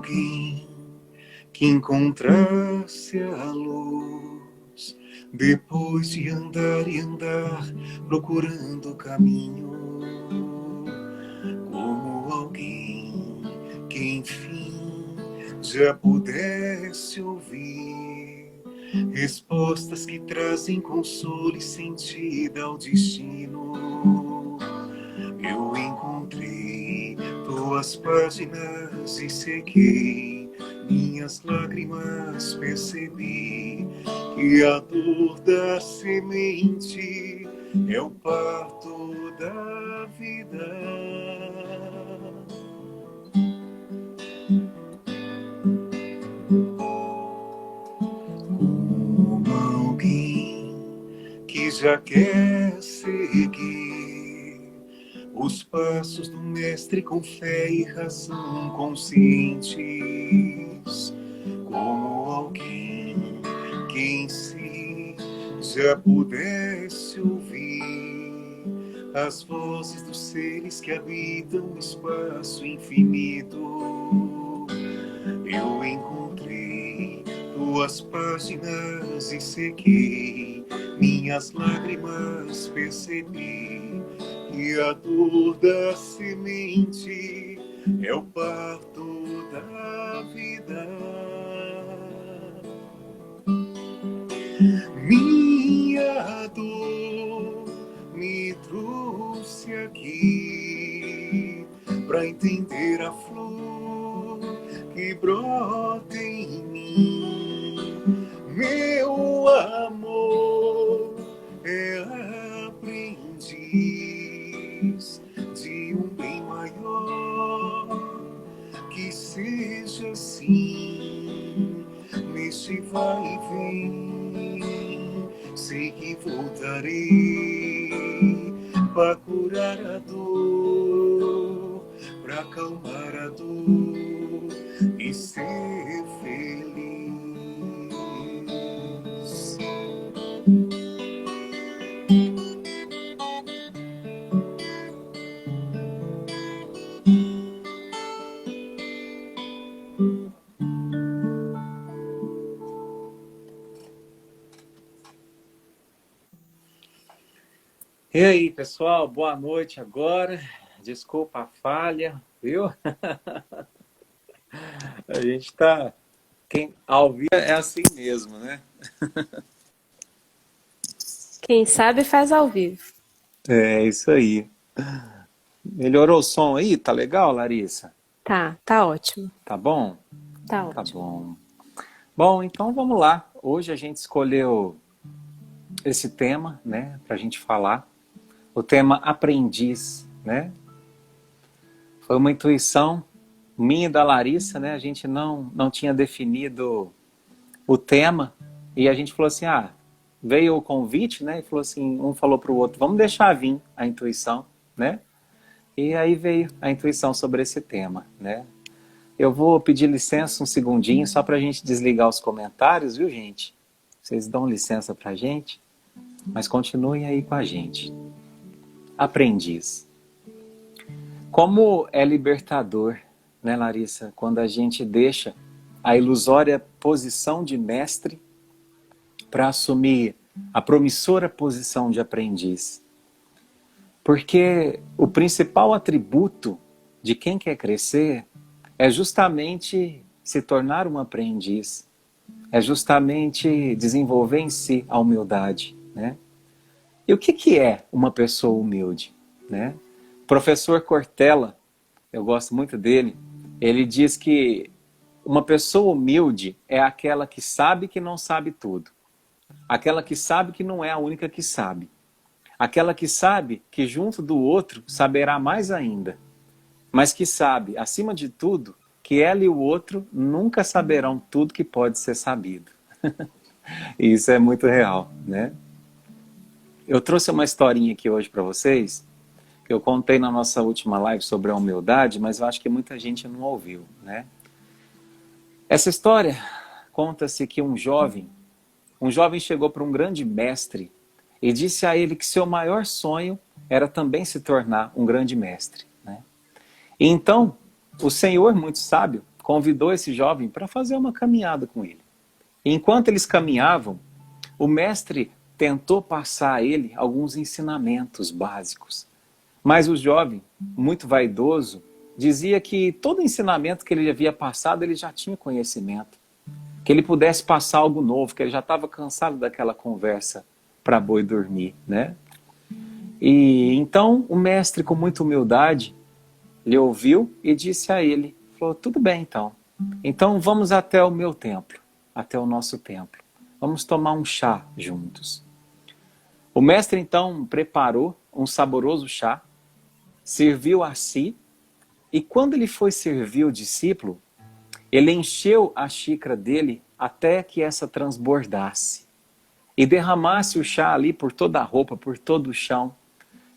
alguém que encontrasse a luz depois de andar e andar procurando o caminho, como alguém que enfim já pudesse ouvir respostas que trazem consolo e sentido ao destino. Eu encontrei tuas páginas e sequei minhas lágrimas, percebi que a dor da semente é o parto da vida. Como alguém que já quer seguir os passos do mestre com fé e razão conscientes, como alguém que em si já pudesse ouvir as vozes dos seres que habitam o espaço infinito. Eu encontrei tuas páginas e sequei minhas lágrimas, percebi que a dor da semente é o parto da vida. Minha dor me trouxe aqui pra entender a flor que brota em mim. Meu amor é aprendiz de um bem maior, que seja assim neste vai e vem. Sei que voltarei para curar a dor, para acalmar a dor e ser feliz. E aí, pessoal, boa noite agora. Desculpa a falha, viu? A gente tá... Ao vivo é assim mesmo, né? Quem sabe faz ao vivo. É isso aí. Melhorou o som aí? Tá legal, Larissa? Tá ótimo. Tá bom? Tá Tá ótimo. bom. Bom, então vamos lá. Hoje a gente escolheu esse tema, né, pra gente falar. O tema aprendiz, né? Foi uma intuição minha e da Larissa, né? A gente não tinha definido o tema e a gente falou assim, veio o convite, né? E falou assim, um falou para o outro, vamos deixar vir a intuição, né? E aí veio a intuição sobre esse tema, né? Eu vou pedir licença um segundinho só para a gente desligar os comentários, viu, gente? Vocês dão licença para a gente, mas continuem aí com a gente. Aprendiz. Como é libertador, né, Larissa, quando a gente deixa a ilusória posição de mestre para assumir a promissora posição de aprendiz. Porque o principal atributo de quem quer crescer é justamente se tornar um aprendiz, é justamente desenvolver em si a humildade, né? E o que é uma pessoa humilde, né? Professor Cortella, eu gosto muito dele, ele diz que uma pessoa humilde é aquela que sabe que não sabe tudo. Aquela que sabe que não é a única que sabe. Aquela que sabe que junto do outro saberá mais ainda. Mas que sabe, acima de tudo, que ela e o outro nunca saberão tudo que pode ser sabido. E isso é muito real, né? Eu trouxe uma historinha aqui hoje para vocês, que eu contei na nossa última live sobre a humildade, mas eu acho que muita gente não ouviu, né? Essa história conta-se que um jovem chegou para um grande mestre e disse a ele que seu maior sonho era também se tornar um grande mestre, né? E então, o Senhor, muito sábio, convidou esse jovem para fazer uma caminhada com ele. E enquanto eles caminhavam, o mestre tentou passar a ele alguns ensinamentos básicos. Mas o jovem, muito vaidoso, dizia que todo ensinamento que ele havia passado, ele já tinha conhecimento. Que ele pudesse passar algo novo, que ele já estava cansado daquela conversa para boi dormir, né? E então o mestre, com muita humildade, lhe ouviu e disse a ele, falou, tudo bem então. Então vamos até o meu templo, até o nosso templo. Vamos tomar um chá juntos. O mestre então preparou um saboroso chá, serviu a si, e quando ele foi servir o discípulo, ele encheu a xícara dele até que essa transbordasse e derramasse o chá ali por toda a roupa, por todo o chão.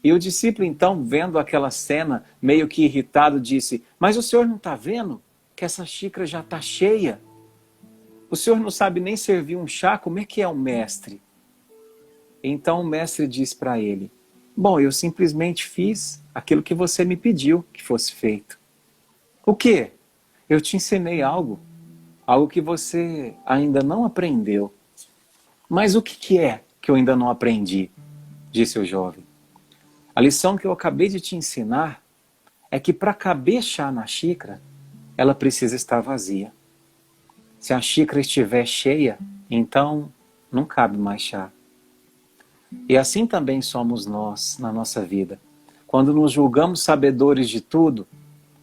E o discípulo então, vendo aquela cena, meio que irritado, disse, mas o senhor não está vendo que essa xícara já está cheia? O senhor não sabe nem servir um chá? Como é que é um mestre? Então o mestre diz para ele, bom, eu simplesmente fiz aquilo que você me pediu que fosse feito. O quê? Eu te ensinei algo que você ainda não aprendeu. Mas o que é que eu ainda não aprendi? Disse o jovem. A lição que eu acabei de te ensinar é que para caber chá na xícara, ela precisa estar vazia. Se a xícara estiver cheia, então não cabe mais chá. E assim também somos nós na nossa vida. Quando nos julgamos sabedores de tudo,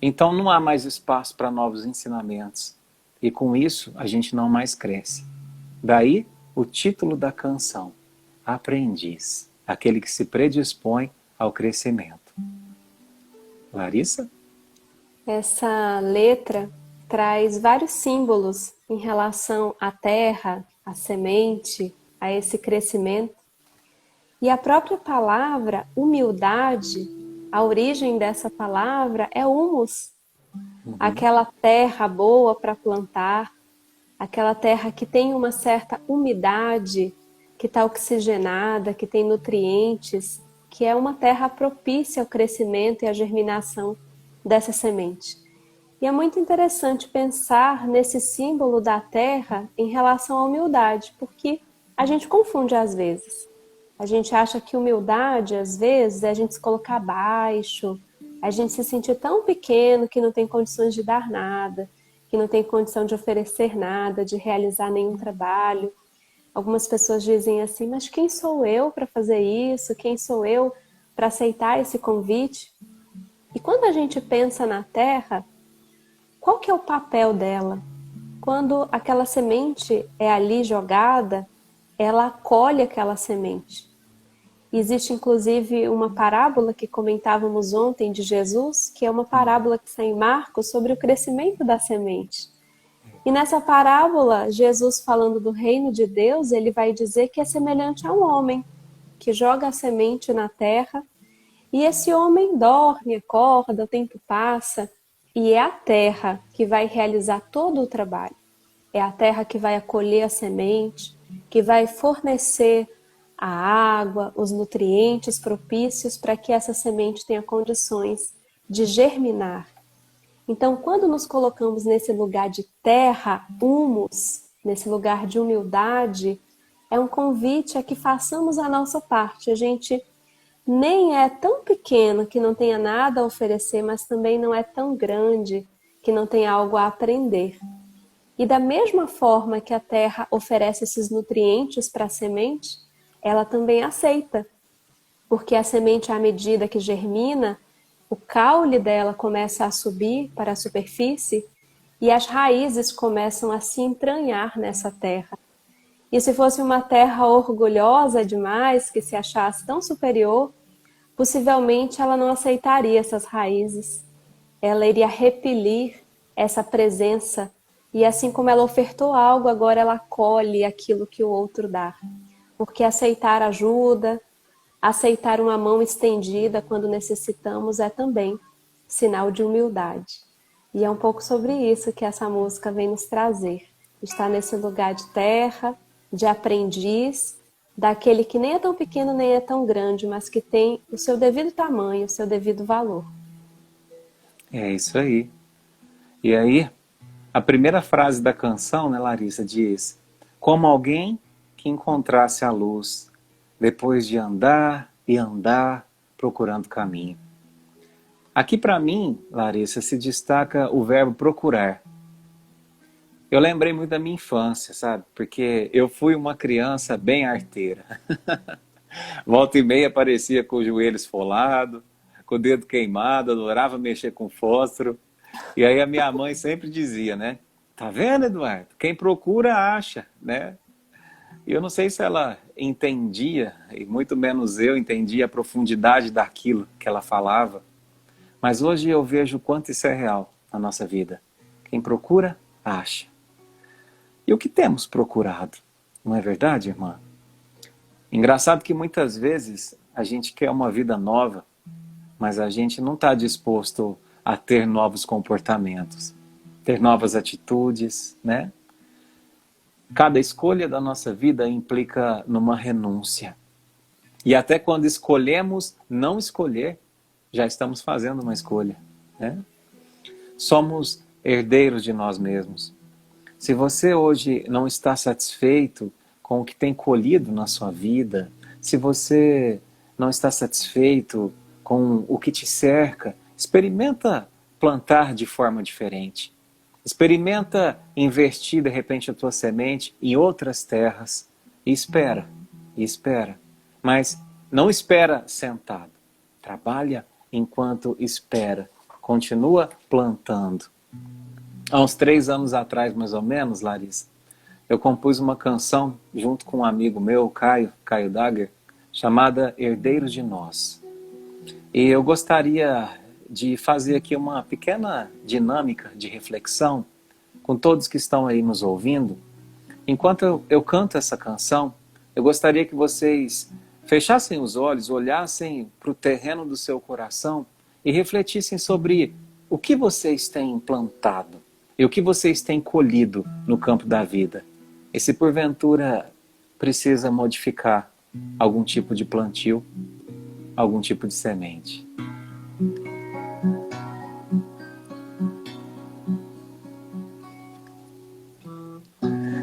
então não há mais espaço para novos ensinamentos. E com isso a gente não mais cresce. Daí o título da canção, Aprendiz, aquele que se predispõe ao crescimento. Larissa? Essa letra traz vários símbolos em relação à terra, à semente, a esse crescimento. E a própria palavra humildade, a origem dessa palavra é humus, aquela terra boa para plantar, aquela terra que tem uma certa umidade, que está oxigenada, que tem nutrientes, que é uma terra propícia ao crescimento e à germinação dessa semente. E é muito interessante pensar nesse símbolo da terra em relação à humildade, porque a gente confunde às vezes. A gente acha que humildade, às vezes, é a gente se colocar abaixo, a gente se sentir tão pequeno que não tem condições de dar nada, que não tem condição de oferecer nada, de realizar nenhum trabalho. Algumas pessoas dizem assim, mas quem sou eu para fazer isso? Quem sou eu para aceitar esse convite? E quando a gente pensa na terra, qual que é o papel dela? Quando aquela semente é ali jogada, ela acolhe aquela semente. Existe inclusive uma parábola que comentávamos ontem de Jesus, que é uma parábola que está em Marcos sobre o crescimento da semente. E nessa parábola, Jesus falando do reino de Deus, ele vai dizer que é semelhante a um homem que joga a semente na terra e esse homem dorme, acorda, o tempo passa e é a terra que vai realizar todo o trabalho. É a terra que vai acolher a semente, que vai fornecer a água, os nutrientes propícios para que essa semente tenha condições de germinar. Então, quando nos colocamos nesse lugar de terra, humus, nesse lugar de humildade, é um convite a que façamos a nossa parte. A gente nem é tão pequeno que não tenha nada a oferecer, mas também não é tão grande que não tenha algo a aprender. E da mesma forma que a terra oferece esses nutrientes para a semente, ela também aceita, porque a semente, à medida que germina, o caule dela começa a subir para a superfície e as raízes começam a se entranhar nessa terra. E se fosse uma terra orgulhosa demais, que se achasse tão superior, possivelmente ela não aceitaria essas raízes. Ela iria repelir essa presença e assim como ela ofertou algo, agora ela acolhe aquilo que o outro dá. Porque aceitar ajuda, aceitar uma mão estendida quando necessitamos é também sinal de humildade. E é um pouco sobre isso que essa música vem nos trazer. Estar nesse lugar de terra, de aprendiz, daquele que nem é tão pequeno nem é tão grande, mas que tem o seu devido tamanho, o seu devido valor. É isso aí. E aí, A primeira frase da canção, né, Larissa, diz: como alguém que encontrasse a luz, depois de andar e andar procurando caminho. Aqui para mim, Larissa, se destaca o verbo procurar. Eu lembrei muito da minha infância, sabe? Porque eu fui uma criança bem arteira. Volta e meia aparecia com o joelho esfolado, com o dedo queimado, adorava mexer com fósforo. E aí a minha mãe sempre dizia, né? Tá vendo, Eduardo? Quem procura, acha, né? E eu não sei se ela entendia, e muito menos eu entendia a profundidade daquilo que ela falava, mas hoje eu vejo o quanto isso é real na nossa vida. Quem procura, acha. E o que temos procurado? Não é verdade, irmã? Engraçado que muitas vezes a gente quer uma vida nova, mas a gente não está disposto a ter novos comportamentos, ter novas atitudes, né? Cada escolha da nossa vida implica numa renúncia. E até quando escolhemos não escolher, já estamos fazendo uma escolha, né? Somos herdeiros de nós mesmos. Se você hoje não está satisfeito com o que tem colhido na sua vida, se você não está satisfeito com o que te cerca, experimenta plantar de forma diferente. Experimenta investir de repente a tua semente em outras terras e espera, e espera. Mas não espera sentado. Trabalha enquanto espera. Continua plantando. Há uns 3 anos atrás, mais ou menos, Larissa, eu compus uma canção junto com um amigo meu, Caio Dagger, chamada Herdeiros de Nós. E eu gostaria de fazer aqui uma pequena dinâmica de reflexão com todos que estão aí nos ouvindo. Enquanto eu canto essa canção, eu gostaria que vocês fechassem os olhos, olhassem para o terreno do seu coração e refletissem sobre o que vocês têm plantado e o que vocês têm colhido no campo da vida. E se porventura precisa modificar algum tipo de plantio, algum tipo de semente.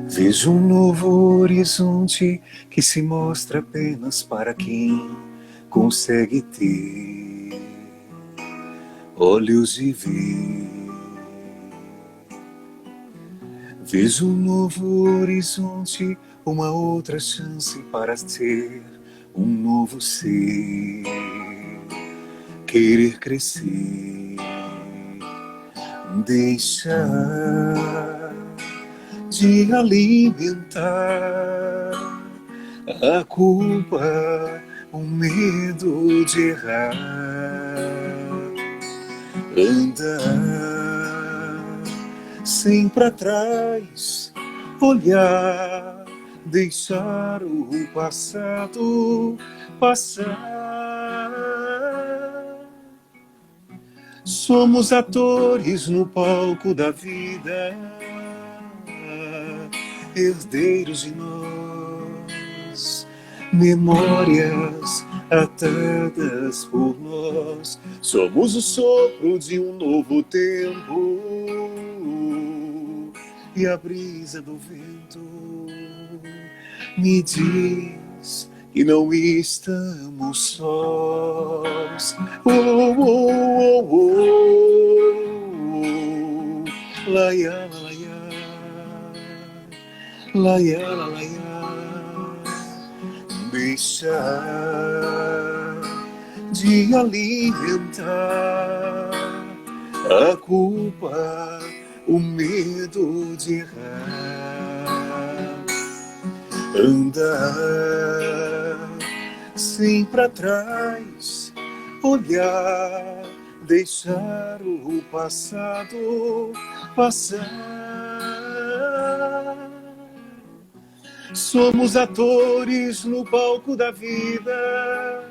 Vejo um novo horizonte que se mostra apenas para quem consegue ter olhos de ver. Vejo um novo horizonte, uma outra chance para ser um novo ser, querer crescer, deixar de alimentar a culpa, o medo de errar, andar sem pra trás, olhar, deixar o passado passar. Somos atores no palco da vida, herdeiros de nós, memórias atadas por nós. Somos o sopro de um novo tempo e a brisa do vento me diz que não estamos sós. Oh, oh, oh, oh, oh. Laia, laia, laia, laia. Deixar de alimentar a culpa, o medo de errar, andar sem pra trás, olhar, deixar o passado passar. Somos atores no palco da vida,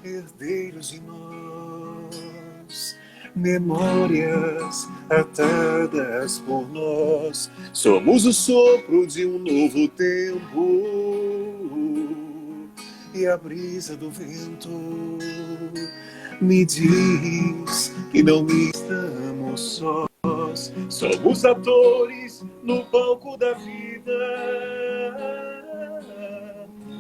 herdeiros de nós, memórias atadas por nós. Somos o sopro de um novo tempo e a brisa do vento me diz que não estamos sós. nós somos atores no palco da vida,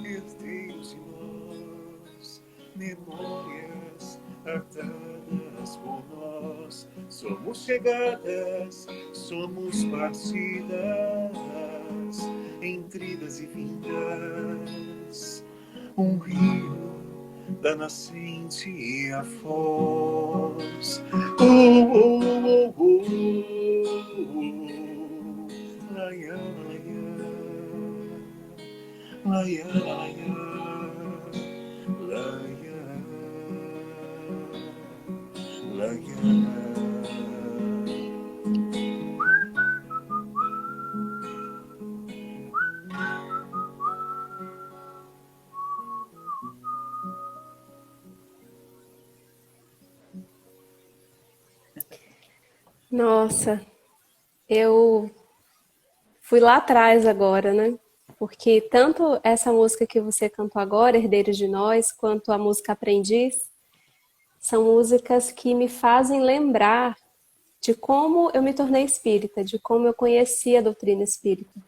herdeiros de nós, memórias atadas por nós. Somos chegadas, somos partidas, intrigas e vindas, um rio da nascente e a foz. Laia, laia, laia, laia, laia. Nossa, eu fui lá atrás agora, né? Porque tanto essa música que você cantou agora, Herdeiros de Nós, quanto a música Aprendiz, são músicas que me fazem lembrar de como eu me tornei espírita, de como eu conheci a doutrina espírita.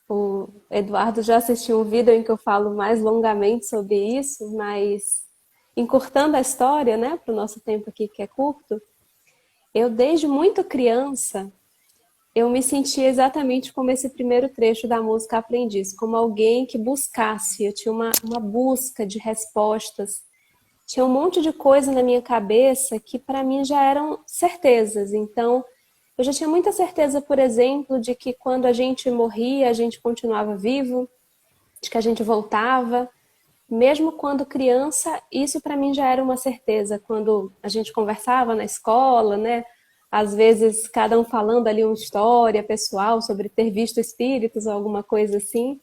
O Eduardo já assistiu um vídeo em que eu falo mais longamente sobre isso, mas encurtando a história, né, para o nosso tempo aqui que é curto, eu desde muito criança, eu me sentia exatamente como esse primeiro trecho da música Aprendiz, como alguém que buscasse, eu tinha uma busca de respostas, tinha um monte de coisa na minha cabeça que para mim já eram certezas, então eu já tinha muita certeza, por exemplo, de que quando a gente morria, a gente continuava vivo, de que a gente voltava. Mesmo quando criança, isso para mim já era uma certeza. Quando a gente conversava na escola, né? Às vezes, cada um falando ali uma história pessoal sobre ter visto espíritos ou alguma coisa assim.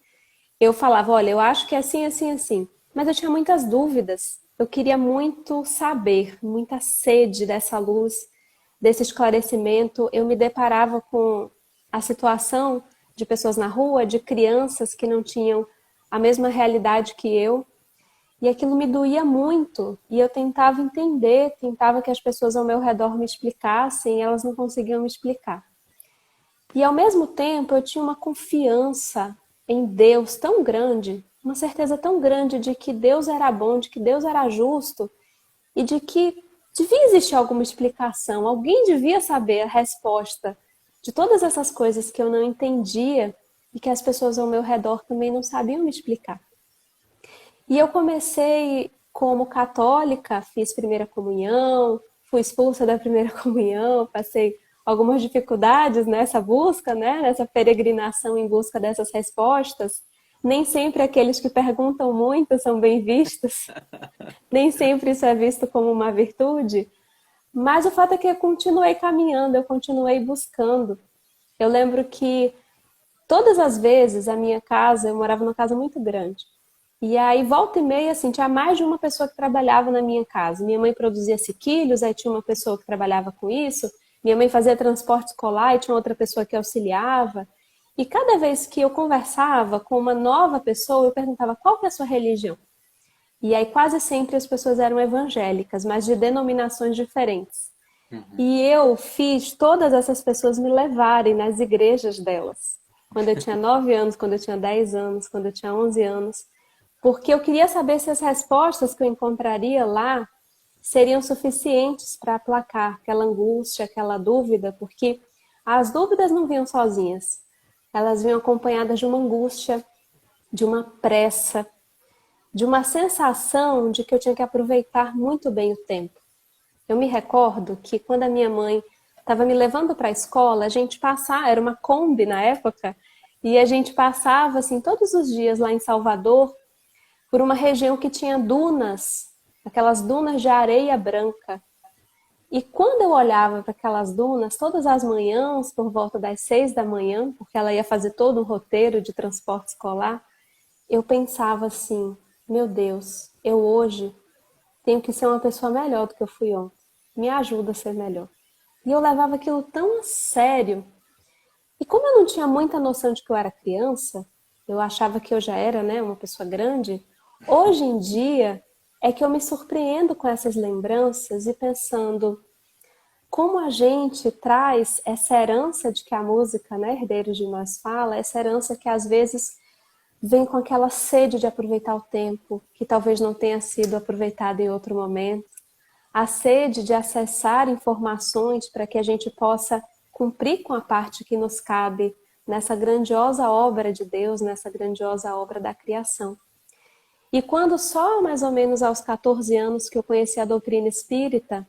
Eu falava, olha, eu acho que é assim, assim, assim. Mas eu tinha muitas dúvidas. Eu queria muito saber, muita sede dessa luz, desse esclarecimento. Eu me deparava com a situação de pessoas na rua, de crianças que não tinham a mesma realidade que eu. E aquilo me doía muito. E eu tentava entender, tentava que as pessoas ao meu redor me explicassem, e elas não conseguiam me explicar. E ao mesmo tempo eu tinha uma confiança em Deus tão grande, uma certeza tão grande de que Deus era bom, de que Deus era justo e de que devia existir alguma explicação, alguém devia saber a resposta de todas essas coisas que eu não entendia e que as pessoas ao meu redor também não sabiam me explicar. E eu comecei como católica, fiz primeira comunhão, fui expulsa da primeira comunhão, passei algumas dificuldades nessa busca, né, nessa peregrinação em busca dessas respostas. Nem sempre aqueles que perguntam muito são bem vistos, nem sempre isso é visto como uma virtude, mas o fato é que eu continuei caminhando, eu continuei buscando. Eu lembro que todas as vezes a minha casa, eu morava numa casa muito grande, e aí volta e meia, assim, tinha mais de uma pessoa que trabalhava na minha casa. Minha mãe produzia sequilhos, aí tinha uma pessoa que trabalhava com isso, minha mãe fazia transporte escolar e tinha outra pessoa que auxiliava. E cada vez que eu conversava com uma nova pessoa, eu perguntava qual que é a sua religião. E aí quase sempre as pessoas eram evangélicas, mas de denominações diferentes. E eu fiz todas essas pessoas me levarem nas igrejas delas. Quando eu tinha 9 anos, quando eu tinha 10 anos, quando eu tinha 11 anos. Porque eu queria saber se as respostas que eu encontraria lá seriam suficientes para aplacar aquela angústia, aquela dúvida, porque as dúvidas não vinham sozinhas. Elas vinham acompanhadas de uma angústia, de uma pressa, de uma sensação de que eu tinha que aproveitar muito bem o tempo. Eu me recordo que quando a minha mãe estava me levando para a escola, a gente passava, era uma Kombi na época, e a gente passava assim todos os dias lá em Salvador por uma região que tinha dunas, aquelas dunas de areia branca. E quando eu olhava para aquelas dunas, todas as manhãs, por volta das 6 da manhã, porque ela ia fazer todo um roteiro de transporte escolar, eu pensava assim, meu Deus, eu hoje tenho que ser uma pessoa melhor do que eu fui ontem. Me ajuda a ser melhor. E eu levava aquilo tão a sério. E como eu não tinha muita noção de que eu era criança, eu achava que eu já era, né, uma pessoa grande, hoje em dia é que eu me surpreendo com essas lembranças e pensando, como a gente traz essa herança de que a música, né, Herdeiros de Nós fala, essa herança que às vezes vem com aquela sede de aproveitar o tempo, que talvez não tenha sido aproveitado em outro momento, a sede de acessar informações para que a gente possa cumprir com a parte que nos cabe nessa grandiosa obra de Deus, nessa grandiosa obra da criação. E quando só mais ou menos aos 14 anos que eu conheci a doutrina espírita,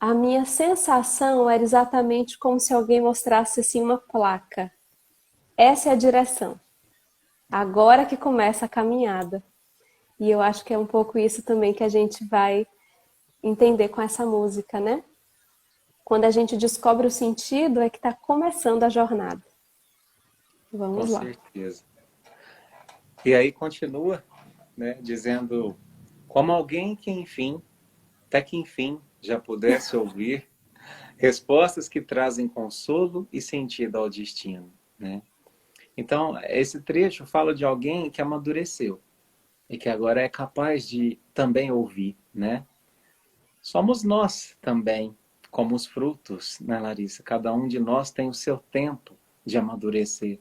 a minha sensação era exatamente como se alguém mostrasse assim uma placa. Essa é a direção. Agora que começa a caminhada. E eu acho que é um pouco isso também que a gente vai entender com essa música, né? Quando a gente descobre o sentido, é que está começando a jornada. Vamos Com lá. certeza. E aí continua, né, dizendo, como alguém que enfim, até que enfim, já pudesse ouvir respostas que trazem consolo e sentido ao destino, né? Então, esse trecho fala de alguém que amadureceu e que agora é capaz de também ouvir, né? Somos nós também, como os frutos, né, Larissa? Cada um de nós tem o seu tempo de amadurecer,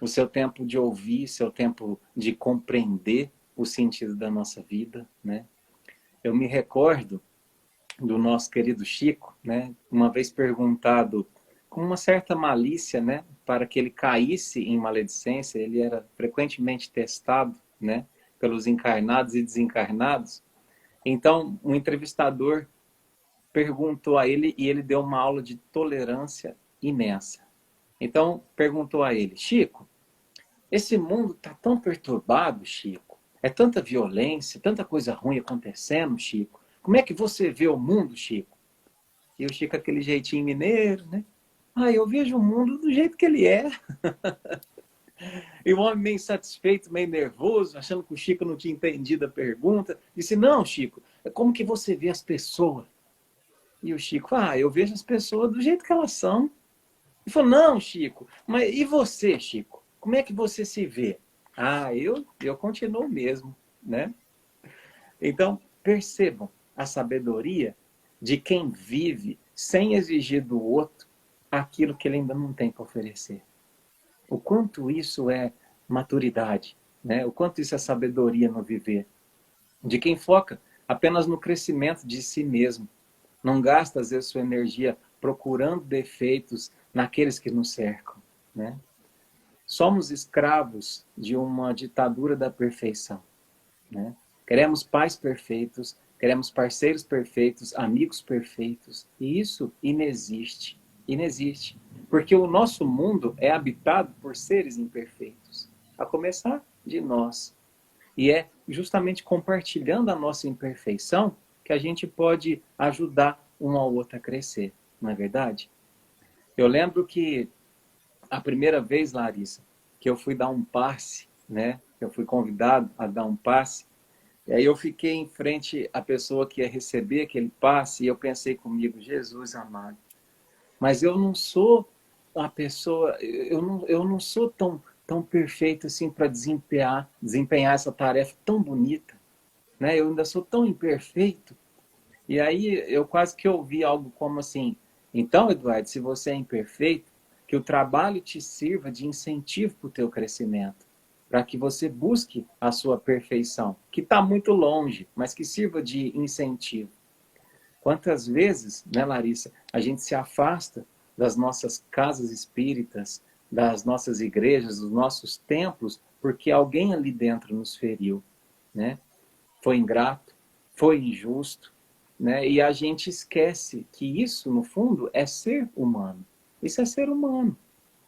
o seu tempo de ouvir, seu tempo de compreender o sentido da nossa vida, né? Eu me recordo do nosso querido Chico, né? Uma vez perguntado com uma certa malícia, né? Para que ele caísse em maledicência, ele era frequentemente testado, né? Pelos encarnados e desencarnados. Então, um entrevistador perguntou a ele e ele deu uma aula de tolerância imensa. Então, perguntou a ele, Chico, esse mundo está tão perturbado, Chico. É tanta violência, tanta coisa ruim acontecendo, Chico. Como é que você vê o mundo, Chico? E o Chico, aquele jeitinho mineiro, né? Ah, eu vejo o mundo do jeito que ele é. E o homem meio insatisfeito, meio nervoso, achando que o Chico não tinha entendido a pergunta, disse, não, Chico, como que você vê as pessoas? E o Chico, eu vejo as pessoas do jeito que elas são. Ele falou, não, Chico, mas e você, Chico? Como é que você se vê? Eu continuo mesmo, né? Então, percebam a sabedoria de quem vive sem exigir do outro aquilo que ele ainda não tem para oferecer. O quanto isso é maturidade, né? O quanto isso é sabedoria no viver. De quem foca apenas no crescimento de si mesmo. Não gasta, às vezes, sua energia procurando defeitos naqueles que nos cercam, né? Somos escravos de uma ditadura da perfeição, né? Queremos pais perfeitos, queremos parceiros perfeitos, amigos perfeitos, e isso inexiste. Inexiste. Porque o nosso mundo é habitado por seres imperfeitos, a começar de nós. E é justamente compartilhando a nossa imperfeição que a gente pode ajudar um ao outro a crescer, não é verdade? Eu lembro que a primeira vez, Larissa, que eu fui dar um passe, né? Eu fui convidado a dar um passe, e aí eu fiquei em frente à pessoa que ia receber aquele passe, e eu pensei comigo, Jesus amado, mas eu não sou a pessoa, eu não sou tão perfeito assim para desempenhar essa tarefa tão bonita, né? Eu ainda sou tão imperfeito. E aí eu quase que ouvi algo como assim, então, Eduardo, se você é imperfeito, que o trabalho te sirva de incentivo para o teu crescimento, para que você busque a sua perfeição, que está muito longe, mas que sirva de incentivo. Quantas vezes, né, Larissa, a gente se afasta das nossas casas espíritas, das nossas igrejas, dos nossos templos, porque alguém ali dentro nos feriu, né? Foi ingrato, foi injusto, né? E a gente esquece que isso, no fundo, é ser humano. Isso é ser humano.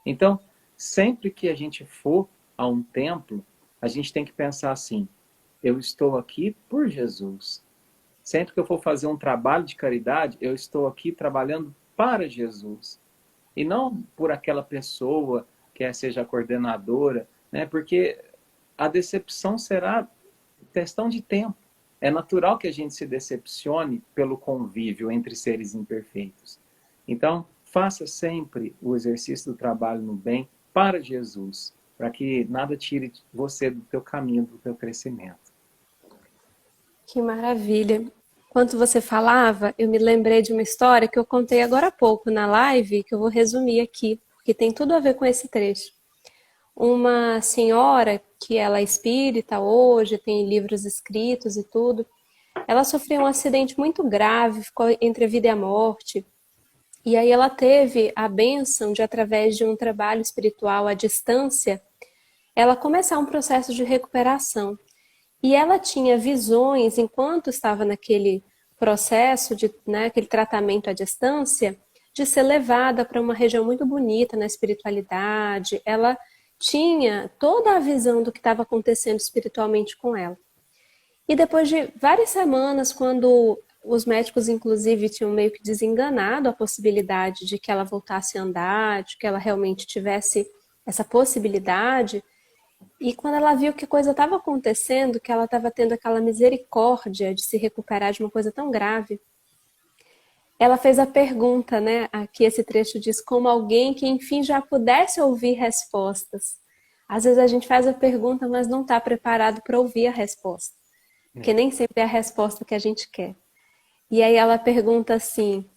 Então, sempre que a gente for a um templo, a gente tem que pensar assim, eu estou aqui por Jesus. Sempre que eu for fazer um trabalho de caridade, eu estou aqui trabalhando para Jesus. E não por aquela pessoa que seja a coordenadora, né? Porque a decepção será questão de tempo. É natural que a gente se decepcione pelo convívio entre seres imperfeitos. Então, faça sempre o exercício do trabalho no bem para Jesus, para que nada tire você do teu caminho, do teu crescimento. Que maravilha. Enquanto você falava, eu me lembrei de uma história que eu contei agora há pouco na live, que eu vou resumir aqui, porque tem tudo a ver com esse trecho. Uma senhora, que ela é espírita hoje, tem livros escritos e tudo, ela sofreu um acidente muito grave, ficou entre a vida e a morte. E aí ela teve a bênção de, através de um trabalho espiritual à distância, ela começar um processo de recuperação. E ela tinha visões, enquanto estava naquele processo, né, aquele tratamento à distância, de ser levada para uma região muito bonita na espiritualidade. Ela tinha toda a visão do que estava acontecendo espiritualmente com ela. E depois de várias semanas, quando os médicos, inclusive, tinham meio que desenganado a possibilidade de que ela voltasse a andar, de que ela realmente tivesse essa possibilidade, e quando ela viu que coisa estava acontecendo, que ela estava tendo aquela misericórdia de se recuperar de uma coisa tão grave, ela fez a pergunta, né? Aqui esse trecho diz, como alguém que enfim já pudesse ouvir respostas. Às vezes a gente faz a pergunta, mas não está preparado para ouvir a resposta, porque nem sempre é a resposta que a gente quer. E aí ela pergunta assim,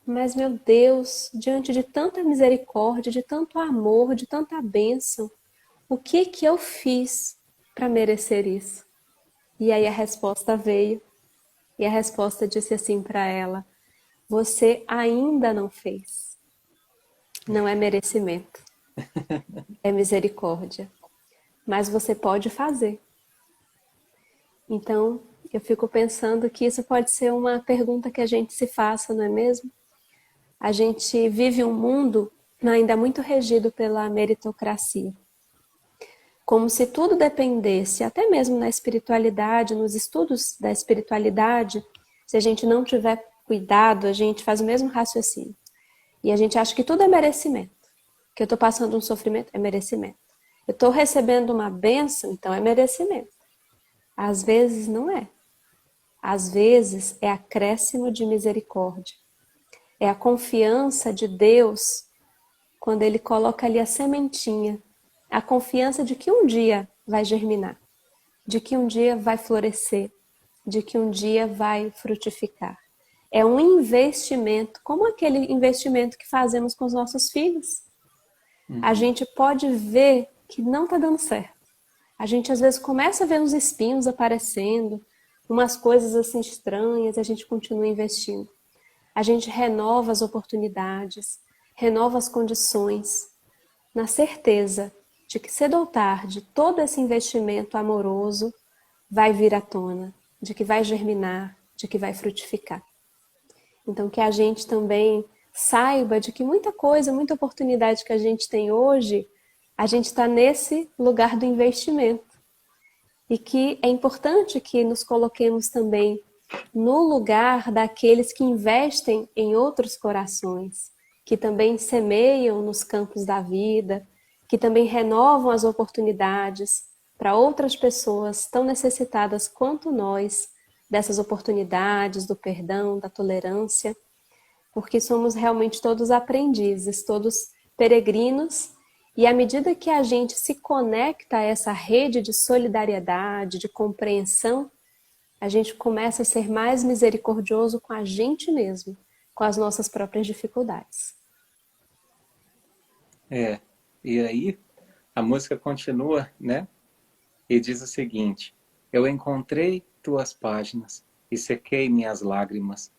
mas meu Deus, diante de tanta misericórdia, de tanto amor, de tanta bênção, o que que eu fiz para merecer isso? E aí a resposta veio, e a resposta disse assim para ela, você ainda não fez. Não é merecimento, é misericórdia. Mas você pode fazer. Então, eu fico pensando que isso pode ser uma pergunta que a gente se faça, não é mesmo? A gente vive um mundo ainda muito regido pela meritocracia. Como se tudo dependesse, até mesmo na espiritualidade, nos estudos da espiritualidade, se a gente não tiver cuidado, a gente faz o mesmo raciocínio. E a gente acha que tudo é merecimento. Que eu estou passando um sofrimento, é merecimento. Eu estou recebendo uma bênção, então é merecimento. Às vezes não é. Às vezes é acréscimo de misericórdia. É a confiança de Deus quando Ele coloca ali a sementinha. A confiança de que um dia vai germinar, de que um dia vai florescer, de que um dia vai frutificar. É um investimento, como aquele investimento que fazemos com os nossos filhos. A gente pode ver que não está dando certo. A gente às vezes começa a ver uns espinhos aparecendo, umas coisas assim estranhas, a gente continua investindo. A gente renova as oportunidades, renova as condições, na certeza de que cedo ou tarde todo esse investimento amoroso vai vir à tona, de que vai germinar, de que vai frutificar. Então que a gente também saiba de que muita coisa, muita oportunidade que a gente tem hoje, a gente está nesse lugar do investimento. E que é importante que nos coloquemos também no lugar daqueles que investem em outros corações, que também semeiam nos campos da vida, que também renovam as oportunidades para outras pessoas tão necessitadas quanto nós dessas oportunidades, do perdão, da tolerância, porque somos realmente todos aprendizes, todos peregrinos, e à medida que a gente se conecta a essa rede de solidariedade, de compreensão, a gente começa a ser mais misericordioso com a gente mesmo, com as nossas próprias dificuldades. E aí a música continua, né? E diz o seguinte, eu encontrei tuas páginas e sequei minhas lágrimas,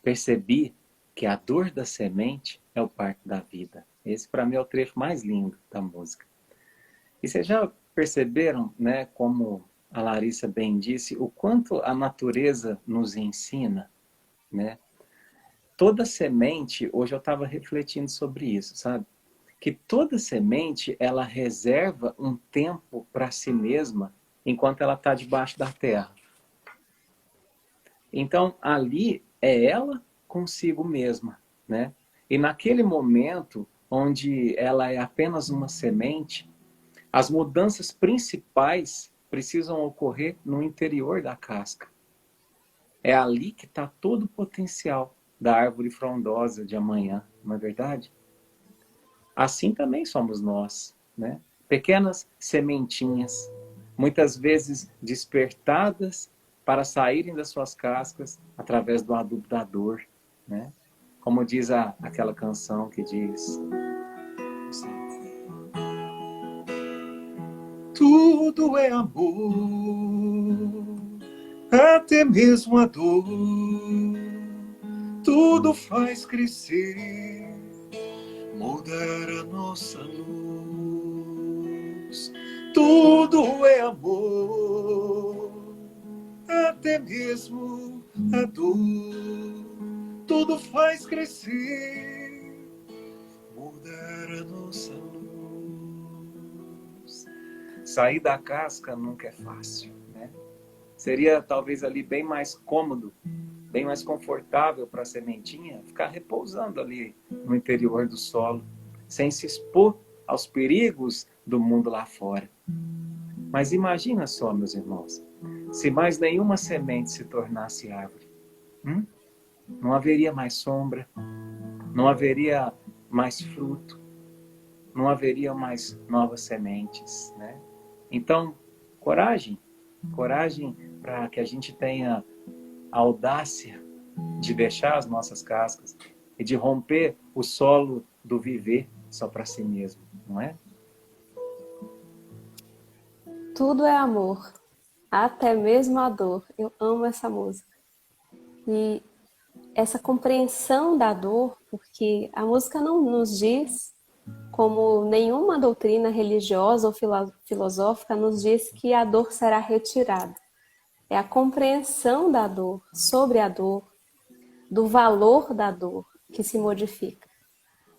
percebi que a dor da semente é o parto da vida. Esse para mim é o trecho mais lindo da música. E vocês já perceberam, né, como a Larissa bem disse, o quanto a natureza nos ensina, né? Toda semente, hoje eu estava refletindo sobre isso, sabe? Que toda semente, ela reserva um tempo para si mesma enquanto ela está debaixo da terra. Então, ali é ela consigo mesma, né? E naquele momento, onde ela é apenas uma semente, as mudanças principais precisam ocorrer no interior da casca. É ali que está todo o potencial da árvore frondosa de amanhã, não é verdade? Assim também somos nós, né? Pequenas sementinhas, muitas vezes despertadas para saírem das suas cascas através do adubo da dor, né? Como diz aquela canção que diz assim, Tudo é amor, até mesmo a dor. Tudo faz crescer, mudar a nossa luz. Tudo é amor, até mesmo a dor. Tudo faz crescer, mudar a nossa luz. sair da casca nunca é fácil, né? Seria talvez ali bem mais cômodo, bem mais confortável para a sementinha ficar repousando ali no interior do solo, sem se expor aos perigos do mundo lá fora. Mas imagina só, meus irmãos, se mais nenhuma semente se tornasse árvore, não haveria mais sombra, não haveria mais fruto, não haveria mais novas sementes, né? Então, coragem para que a gente tenha a audácia de deixar as nossas cascas e de romper o solo do viver só para si mesmo, não é? Tudo é amor, até mesmo a dor. Eu amo essa música. E essa compreensão da dor, porque a música não nos diz, como nenhuma doutrina religiosa ou filosófica nos diz, que a dor será retirada. É a compreensão da dor, sobre a dor, do valor da dor que se modifica.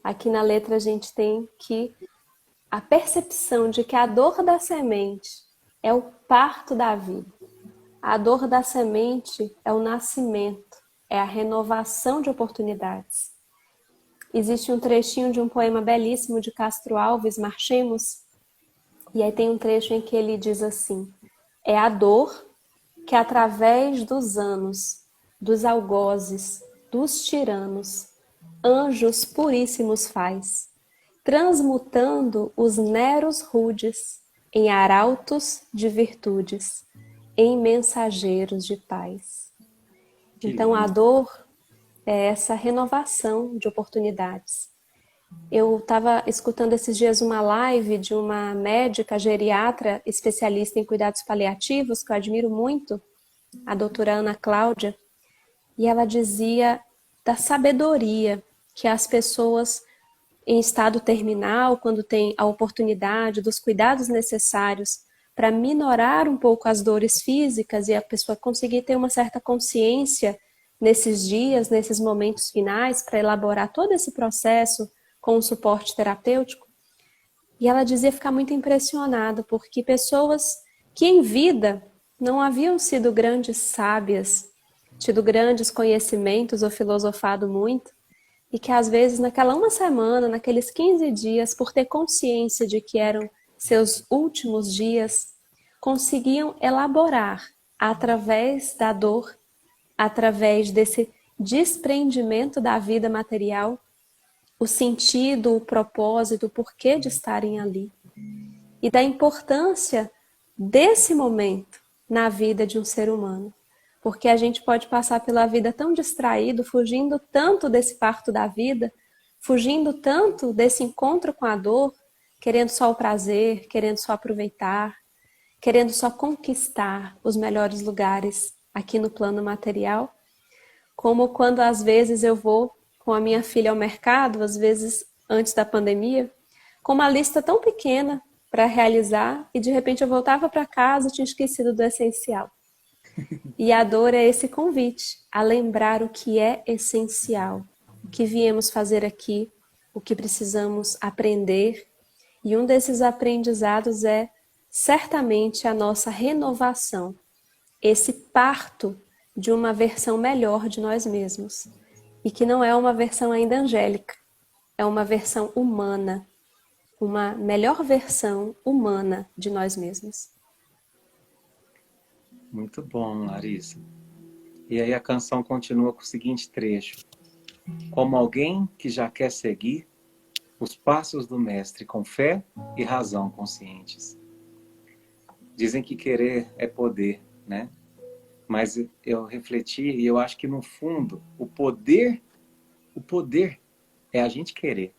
Aqui na letra a gente tem que a percepção de que a dor da semente é o parto da vida. A dor da semente é o nascimento, é a renovação de oportunidades. Existe um trechinho de um poema belíssimo de Castro Alves, Marchemos, e aí tem um trecho em que ele diz assim: é a dor que através dos anos, dos algozes, dos tiranos, anjos puríssimos faz, transmutando os neros rudes em arautos de virtudes, em mensageiros de paz. Que Então a lindo. dor é essa renovação de oportunidades. Eu estava escutando esses dias uma live de uma médica geriatra especialista em cuidados paliativos, que eu admiro muito, a doutora Ana Cláudia, e ela dizia da sabedoria que as pessoas em estado terminal, quando tem a oportunidade dos cuidados necessários para minorar um pouco as dores físicas e a pessoa conseguir ter uma certa consciência nesses dias, nesses momentos finais, para elaborar todo esse processo com o suporte terapêutico. E ela dizia ficar muito impressionada, porque pessoas que em vida não haviam sido grandes sábias, tido grandes conhecimentos ou filosofado muito, e que às vezes naquela uma semana, naqueles 15 dias, por ter consciência de que eram seus últimos dias, conseguiam elaborar através da dor, através desse desprendimento da vida material, o sentido, o propósito, o porquê de estarem ali. E da importância desse momento na vida de um ser humano. Porque a gente pode passar pela vida tão distraído, fugindo tanto desse parto da vida, fugindo tanto desse encontro com a dor, querendo só o prazer, querendo só aproveitar, querendo só conquistar os melhores lugares aqui no plano material, como quando às vezes eu vou com a minha filha ao mercado, às vezes antes da pandemia, com uma lista tão pequena para realizar e de repente eu voltava para casa e tinha esquecido do essencial. E a dor é esse convite a lembrar o que é essencial, o que viemos fazer aqui, o que precisamos aprender. E um desses aprendizados é certamente a nossa renovação, esse parto de uma versão melhor de nós mesmos. E que não é uma versão ainda angélica, é uma versão humana, uma melhor versão humana de nós mesmos. Muito bom, Larissa. E aí a canção continua com o seguinte trecho: como alguém que já quer seguir os passos do mestre com fé e razão conscientes. Dizem que querer é poder, né? Mas eu refleti e eu acho que no fundo o poder é a gente querer.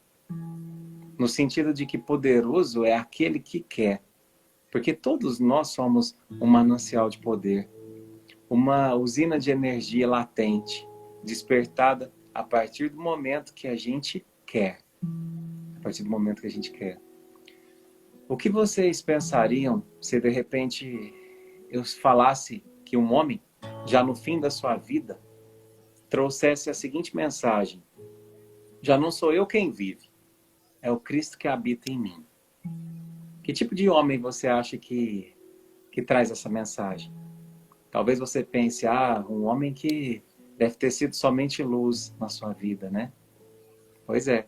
No sentido de que poderoso é aquele que quer. Porque todos nós somos um manancial de poder, uma usina de energia latente, despertada a partir do momento que a gente quer. A partir do momento que a gente quer. O que vocês pensariam se de repente eu falasse que um homem, já no fim da sua vida, trouxesse a seguinte mensagem: já não sou eu quem vive, é o Cristo que habita em mim. Que tipo de homem você acha que traz essa mensagem? Talvez você pense, um homem que deve ter sido somente luz na sua vida, né? Pois é.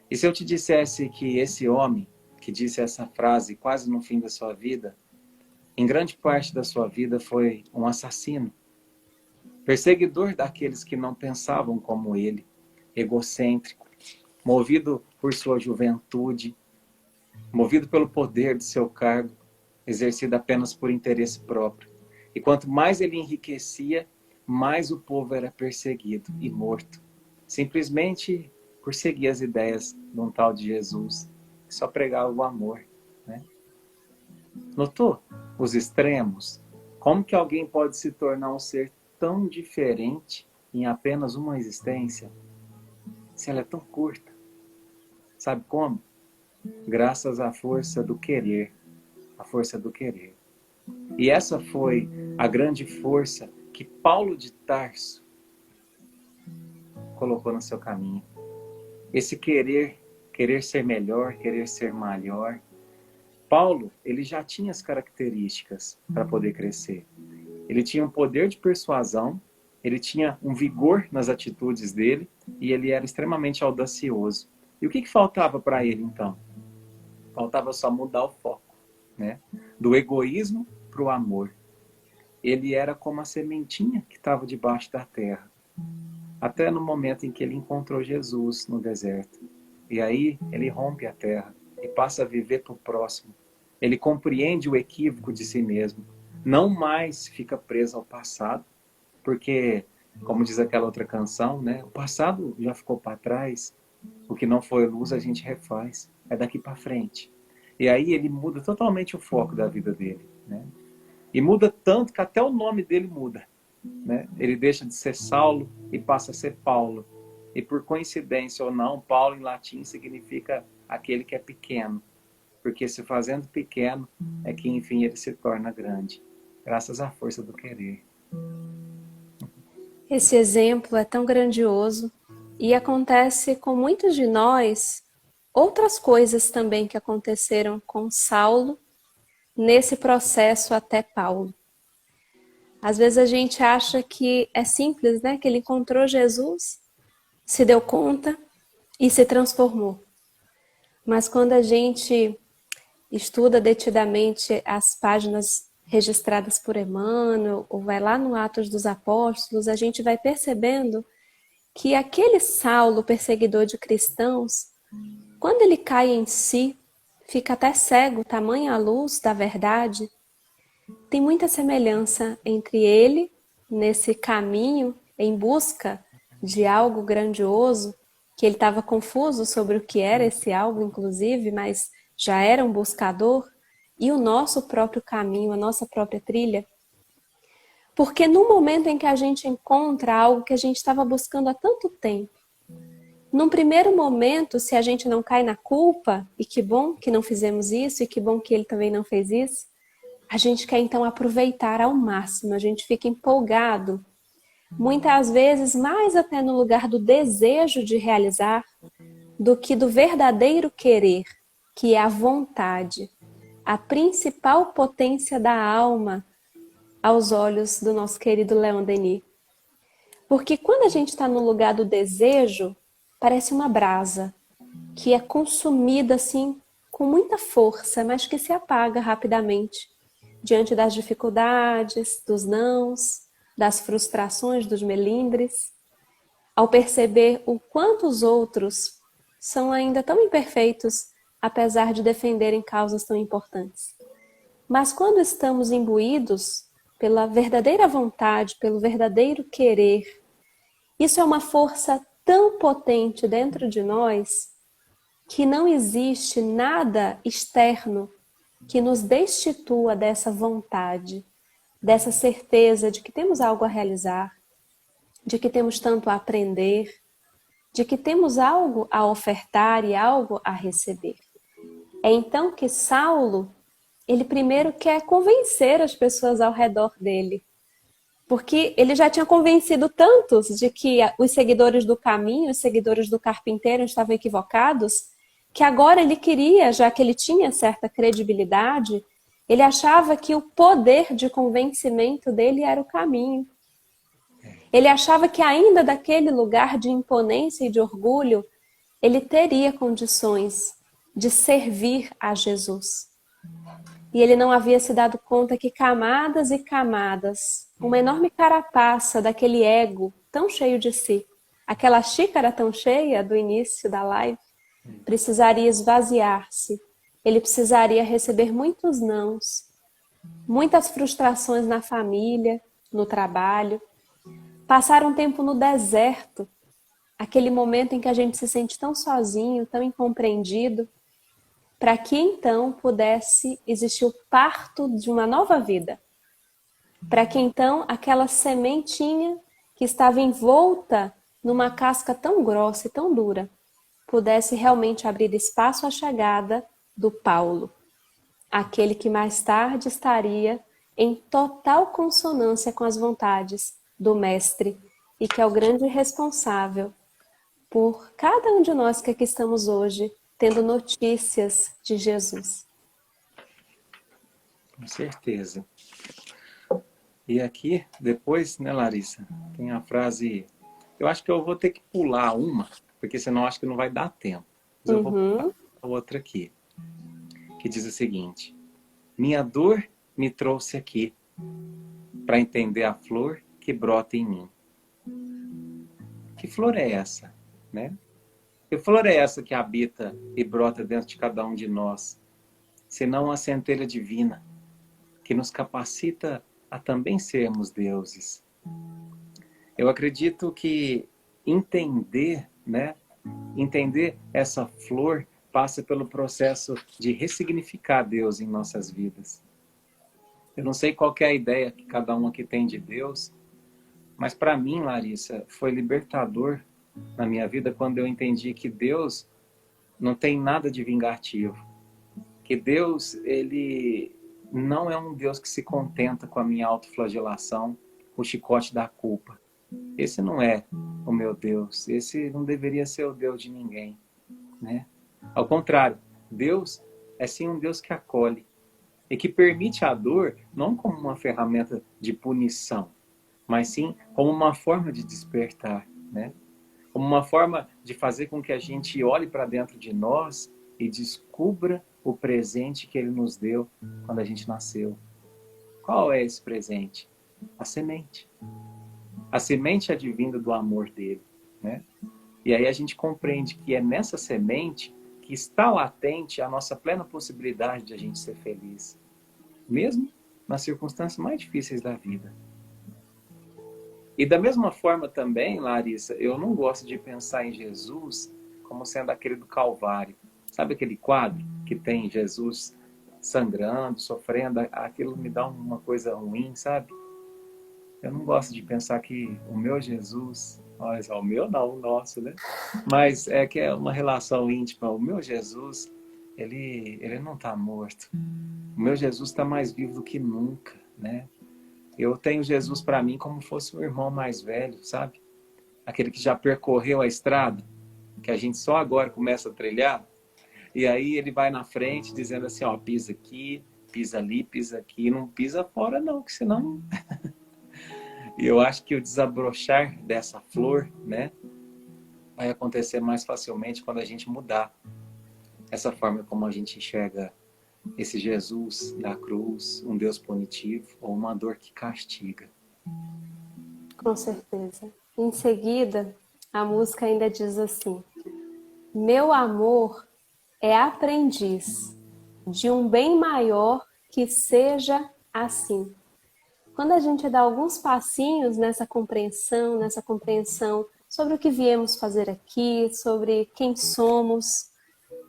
E se eu te dissesse que esse homem que disse essa frase quase no fim da sua vida, em grande parte da sua vida foi um assassino, perseguidor daqueles que não pensavam como ele, egocêntrico, movido por sua juventude, movido pelo poder de seu cargo, exercido apenas por interesse próprio. E quanto mais ele enriquecia, mais o povo era perseguido e morto, simplesmente por seguir as ideias de um tal de Jesus, que só pregava o amor, né? Notou os extremos? Como que alguém pode se tornar um ser tão diferente em apenas uma existência, se ela é tão curta? Sabe como? Graças à força do querer. A força do querer. E essa foi a grande força que Paulo de Tarso colocou no seu caminho. Esse querer ser melhor, querer ser maior. Paulo, ele já tinha as características para poder crescer. Ele tinha um poder de persuasão, ele tinha um vigor nas atitudes dele e ele era extremamente audacioso. E o que faltava para ele, então? Faltava só mudar o foco, né? Do egoísmo para o amor. Ele era como a sementinha que estava debaixo da terra. Até no momento em que ele encontrou Jesus no deserto. E aí ele rompe a terra e passa a viver para o próximo. Ele compreende o equívoco de si mesmo. Não mais fica preso ao passado, porque, como diz aquela outra canção, né? O passado já ficou para trás. O que não foi luz a gente refaz. É daqui para frente. E aí ele muda totalmente o foco da vida dele, né? E muda tanto que até o nome dele muda, né? Ele deixa de ser Saulo e passa a ser Paulo. E por coincidência ou não, Paulo em latim significa aquele que é pequeno. Porque se fazendo pequeno é que enfim ele se torna grande. Graças à força do querer. Esse exemplo é tão grandioso e acontece com muitos de nós outras coisas também que aconteceram com Saulo nesse processo até Paulo. Às vezes a gente acha que é simples, né? Que ele encontrou Jesus, se deu conta e se transformou. Mas quando a gente estuda detidamente as páginas registradas por Emmanuel, ou vai lá no Atos dos Apóstolos, a gente vai percebendo que aquele Saulo, perseguidor de cristãos, quando ele cai em si, fica até cego, tamanha a luz da verdade. Tem muita semelhança entre ele, nesse caminho em busca de algo grandioso, que ele estava confuso sobre o que era esse algo, inclusive, mas já era um buscador, e o nosso próprio caminho, a nossa própria trilha. Porque no momento em que a gente encontra algo que a gente estava buscando há tanto tempo, num primeiro momento, se a gente não cai na culpa, e que bom que não fizemos isso, e que bom que ele também não fez isso, a gente quer então aproveitar ao máximo, a gente fica empolgado, muitas vezes mais até no lugar do desejo de realizar, do que do verdadeiro querer, que é a vontade, a principal potência da alma aos olhos do nosso querido Leon Denis. Porque quando a gente está no lugar do desejo, parece uma brasa que é consumida assim com muita força, mas que se apaga rapidamente diante das dificuldades, dos nãos, das frustrações, dos melindres, ao perceber o quanto os outros são ainda tão imperfeitos, apesar de defenderem causas tão importantes. Mas quando estamos imbuídos pela verdadeira vontade, pelo verdadeiro querer. Isso é uma força tão potente dentro de nós que não existe nada externo que nos destitua dessa vontade, dessa certeza de que temos algo a realizar, de que temos tanto a aprender, de que temos algo a ofertar e algo a receber. É então que Saulo, ele primeiro quer convencer as pessoas ao redor dele, porque ele já tinha convencido tantos de que os seguidores do caminho, os seguidores do carpinteiro estavam equivocados, que agora ele queria, já que ele tinha certa credibilidade, ele achava que o poder de convencimento dele era o caminho. Ele achava que ainda daquele lugar de imponência e de orgulho, ele teria condições de servir a Jesus. E ele não havia se dado conta que camadas e camadas, uma enorme carapaça daquele ego tão cheio de si, aquela xícara tão cheia do início da live, precisaria esvaziar-se. Ele precisaria receber muitos nãos, muitas frustrações na família, no trabalho, passar um tempo no deserto, aquele momento em que a gente se sente tão sozinho, tão incompreendido, para que então pudesse existir o parto de uma nova vida. Para que então aquela sementinha que estava envolta numa casca tão grossa e tão dura, pudesse realmente abrir espaço à chegada do Paulo, aquele que mais tarde estaria em total consonância com as vontades do Mestre e que é o grande responsável por cada um de nós que aqui estamos hoje tendo notícias de Jesus. Com certeza. E aqui, depois, né, Larissa, tem a frase... Eu acho que eu vou ter que pular uma, porque senão acho que não vai dar tempo. Mas eu vou pular a outra aqui, que diz o seguinte: minha dor me trouxe aqui para entender a flor que brota em mim. Que flor é essa, né? Que flor é essa que habita e brota dentro de cada um de nós, senão a centelha divina, que nos capacita a também sermos deuses. Eu acredito que entender, né? Entender essa flor passa pelo processo de ressignificar Deus em nossas vidas. Eu não sei qual que é a ideia que cada um aqui tem de Deus, mas para mim, Larissa, foi libertador na minha vida quando eu entendi que Deus não tem nada de vingativo. Que Deus, ele não é um Deus que se contenta com a minha autoflagelação, o chicote da culpa. Esse não é o meu Deus. Esse não deveria ser o Deus de ninguém, né? Ao contrário, Deus é sim um Deus que acolhe e que permite a dor não como uma ferramenta de punição, mas sim como uma forma de despertar, né? Como uma forma de fazer com que a gente olhe para dentro de nós e descubra o presente que Ele nos deu quando a gente nasceu. Qual é esse presente? A semente. A semente advinda do amor dele, né? E aí a gente compreende que é nessa semente que está latente a nossa plena possibilidade de a gente ser feliz, mesmo nas circunstâncias mais difíceis da vida. E da mesma forma também, Larissa, eu não gosto de pensar em Jesus como sendo aquele do Calvário. Sabe aquele quadro que tem Jesus sangrando, sofrendo? Aquilo me dá uma coisa ruim, sabe? Eu não gosto de pensar que o meu Jesus... Olha só, o meu não, o nosso, né? Mas é que é uma relação íntima. O meu Jesus, ele não está morto. O meu Jesus está mais vivo do que nunca, né? Eu tenho Jesus para mim como fosse um irmão mais velho, sabe? Aquele que já percorreu a estrada, que a gente só agora começa a trilhar. E aí ele vai na frente dizendo assim, ó, pisa aqui, pisa ali, pisa aqui. Não pisa fora não, que senão... E eu acho que o desabrochar dessa flor, né, vai acontecer mais facilmente quando a gente mudar essa forma como a gente enxerga esse Jesus da cruz, um Deus punitivo ou uma dor que castiga. Com certeza. Em seguida, a música ainda diz assim: meu amor é aprendiz de um bem maior que seja assim. quando a gente dá alguns passinhos nessa compreensão sobre o que viemos fazer aqui, sobre quem somos,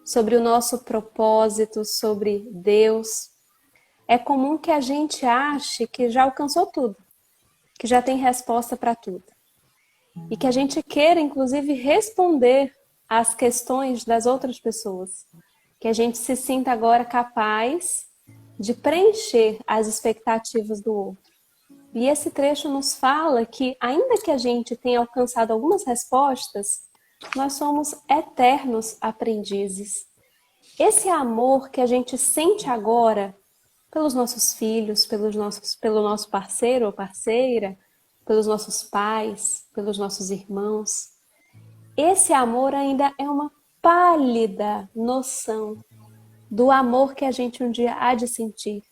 sobre o nosso propósito, sobre Deus, é comum que a gente ache que já alcançou tudo, que já tem resposta para tudo. E que a gente queira, inclusive, responder às questões das outras pessoas. Que a gente se sinta agora capaz de preencher as expectativas do outro. E esse trecho nos fala que, ainda que a gente tenha alcançado algumas respostas, nós somos eternos aprendizes. Esse amor que a gente sente agora pelos nossos filhos, pelo nosso parceiro ou parceira, pelos nossos pais, pelos nossos irmãos, esse amor ainda é uma pálida noção do amor que a gente um dia há de sentir,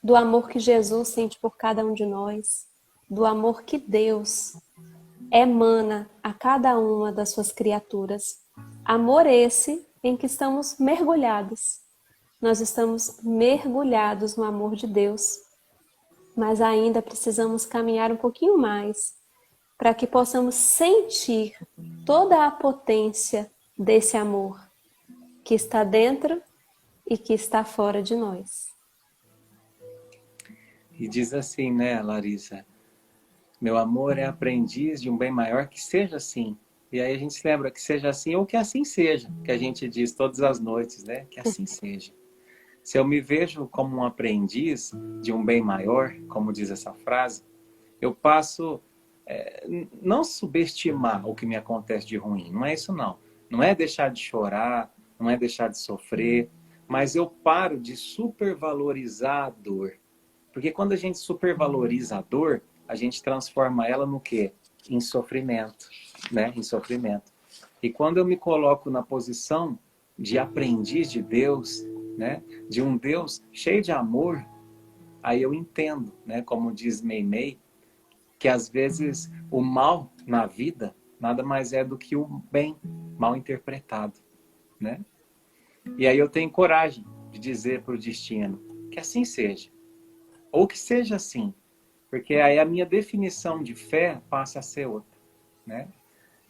do amor que Jesus sente por cada um de nós, do amor que Deus emana a cada uma das suas criaturas. Amor esse em que estamos mergulhados. Nós estamos mergulhados no amor de Deus, mas ainda precisamos caminhar um pouquinho mais para que possamos sentir toda a potência desse amor que está dentro e que está fora de nós. E diz assim, né, Larissa? Meu amor é aprendiz de um bem maior, que seja assim. E aí a gente se lembra que seja assim ou que assim seja, que a gente diz todas as noites, né? Que assim seja. Se eu me vejo como um aprendiz de um bem maior, como diz essa frase, eu passo não subestimar o que me acontece de ruim. Não é isso, não. Não é deixar de chorar, não é deixar de sofrer, mas eu paro de supervalorizar a dor. Porque quando a gente supervaloriza a dor, a gente transforma ela no quê? Em sofrimento, né? Em sofrimento. E quando eu me coloco na posição de aprendiz de Deus, né? De um Deus cheio de amor, aí eu entendo, né? Como diz Meimei, que às vezes o mal na vida nada mais é do que o bem mal interpretado, né? E aí eu tenho coragem de dizer para o destino que assim seja, ou que seja assim, porque aí a minha definição de fé passa a ser outra, né?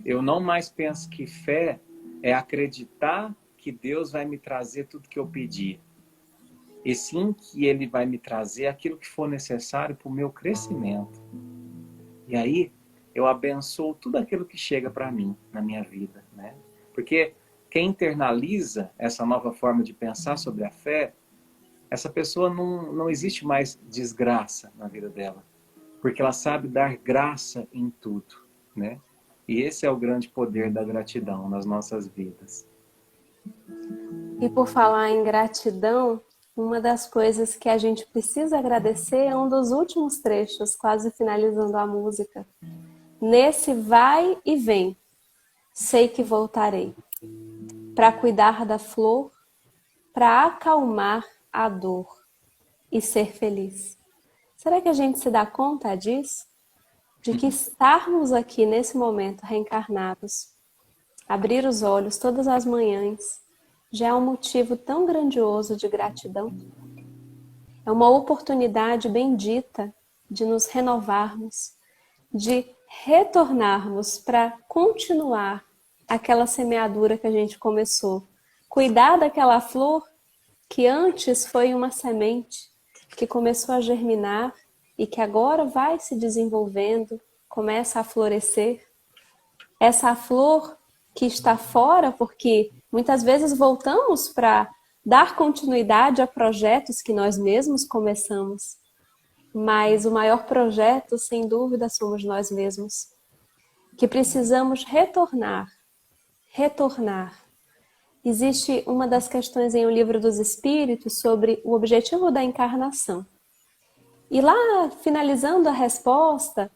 Eu não mais penso que fé é acreditar que Deus vai me trazer tudo que eu pedi, e sim que Ele vai me trazer aquilo que for necessário para o meu crescimento. E aí eu abençoo tudo aquilo que chega para mim na minha vida, né? Porque quem internaliza essa nova forma de pensar sobre a fé, essa pessoa não existe mais desgraça na vida dela, porque ela sabe dar graça em tudo, né? E esse é o grande poder da gratidão nas nossas vidas. E por falar em gratidão, uma das coisas que a gente precisa agradecer é um dos últimos trechos, quase finalizando a música. Nesse vai e vem, sei que voltarei, para cuidar da flor, para acalmar a dor e ser feliz. Será que a gente se dá conta disso? De que estarmos aqui nesse momento reencarnados, abrir os olhos todas as manhãs, já é um motivo tão grandioso de gratidão? É uma oportunidade bendita de nos renovarmos, de retornarmos para continuar aquela semeadura que a gente começou. Cuidar daquela flor que antes foi uma semente, que começou a germinar e que agora vai se desenvolvendo, começa a florescer. Essa flor que está fora, porque muitas vezes voltamos para dar continuidade a projetos que nós mesmos começamos. Mas o maior projeto, sem dúvida, somos nós mesmos. Que precisamos retornar. Existe uma das questões em O Livro dos Espíritos sobre o objetivo da encarnação. E lá, finalizando a resposta,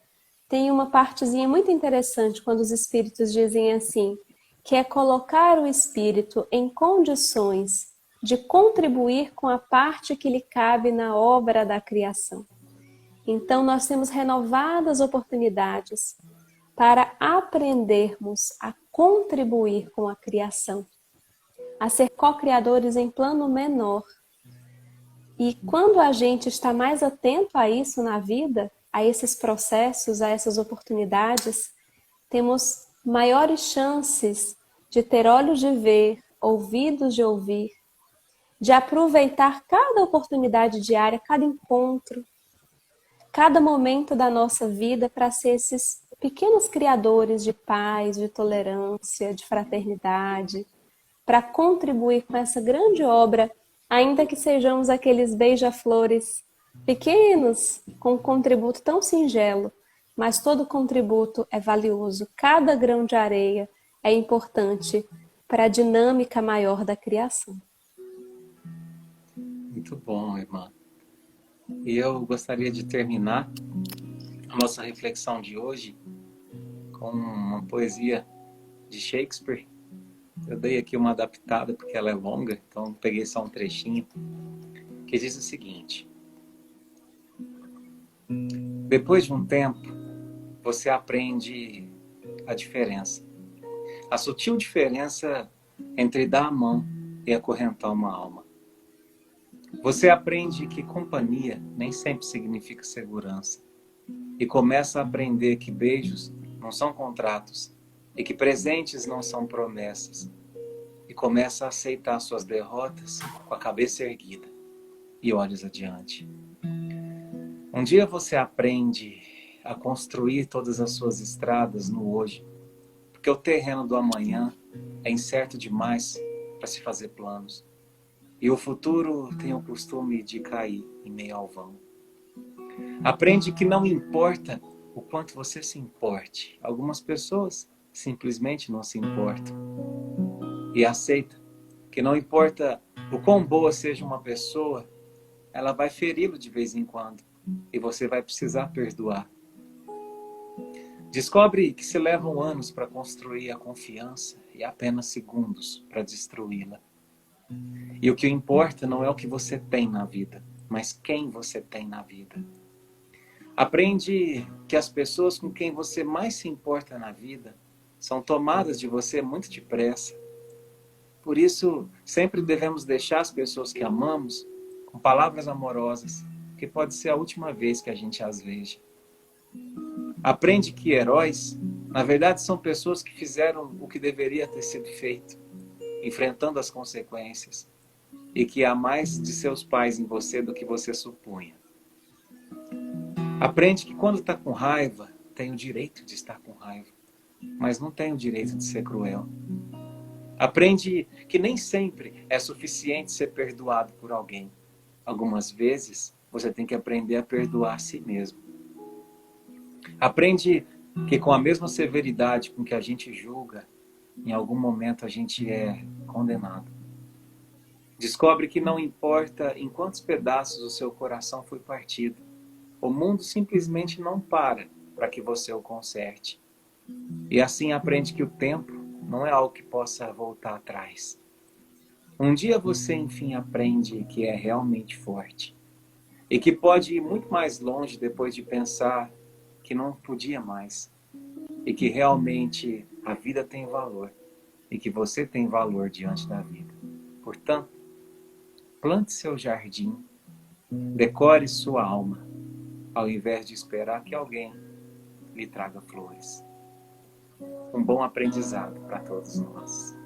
tem uma partezinha muito interessante quando os espíritos dizem assim, que é colocar o espírito em condições de contribuir com a parte que lhe cabe na obra da criação. Então, nós temos renovadas oportunidades para aprendermos a contribuir com a criação, a ser co-criadores em plano menor. E quando a gente está mais atento a isso na vida, a esses processos, a essas oportunidades, temos maiores chances de ter olhos de ver, ouvidos de ouvir, de aproveitar cada oportunidade diária, cada encontro, cada momento da nossa vida para ser esses pequenos criadores de paz, de tolerância, de fraternidade, para contribuir com essa grande obra, ainda que sejamos aqueles beija-flores pequenos, com um contributo tão singelo, mas todo contributo é valioso, cada grão de areia é importante para a dinâmica maior da criação. Muito bom, irmã. E eu gostaria de terminar a nossa reflexão de hoje com uma poesia de Shakespeare. Eu dei aqui uma adaptada porque ela é longa, então peguei só um trechinho, que diz o seguinte: depois de um tempo, você aprende a diferença. A sutil diferença entre dar a mão e acorrentar uma alma. Você aprende que companhia nem sempre significa segurança. E começa a aprender que beijos não são contratos e que presentes não são promessas. E começa a aceitar suas derrotas com a cabeça erguida e olhos adiante. Um dia você aprende a construir todas as suas estradas no hoje, porque o terreno do amanhã é incerto demais para se fazer planos. E o futuro tem o costume de cair em meio ao vão. Aprende que não importa o quanto você se importe. Algumas pessoas simplesmente não se importam. E aceita que não importa o quão boa seja uma pessoa, ela vai feri-lo de vez em quando. E você vai precisar perdoar. Descobre que se levam anos para construir a confiança e apenas segundos para destruí-la. E o que importa não é o que você tem na vida, mas quem você tem na vida. Aprende que as pessoas com quem você mais se importa na vida são tomadas de você muito depressa. Por isso, sempre devemos deixar as pessoas que amamos com palavras amorosas, que pode ser a última vez que a gente as veja. Aprende que heróis, na verdade, são pessoas que fizeram o que deveria ter sido feito, enfrentando as consequências, e que há mais de seus pais em você do que você supunha. Aprende que quando está com raiva, tem o direito de estar com raiva, mas não tem o direito de ser cruel. Aprende que nem sempre é suficiente ser perdoado por alguém. Algumas vezes, você tem que aprender a perdoar a si mesmo. Aprende que com a mesma severidade com que a gente julga, em algum momento a gente é condenado. Descobre que não importa em quantos pedaços o seu coração foi partido, o mundo simplesmente não para que você o conserte. E assim aprende que o tempo não é algo que possa voltar atrás. Um dia você enfim aprende que é realmente forte e que pode ir muito mais longe depois de pensar que não podia mais, e que realmente a vida tem valor e que você tem valor diante da vida. Portanto, plante seu jardim, decore sua alma, ao invés de esperar que alguém lhe traga flores. Um bom aprendizado para todos nós.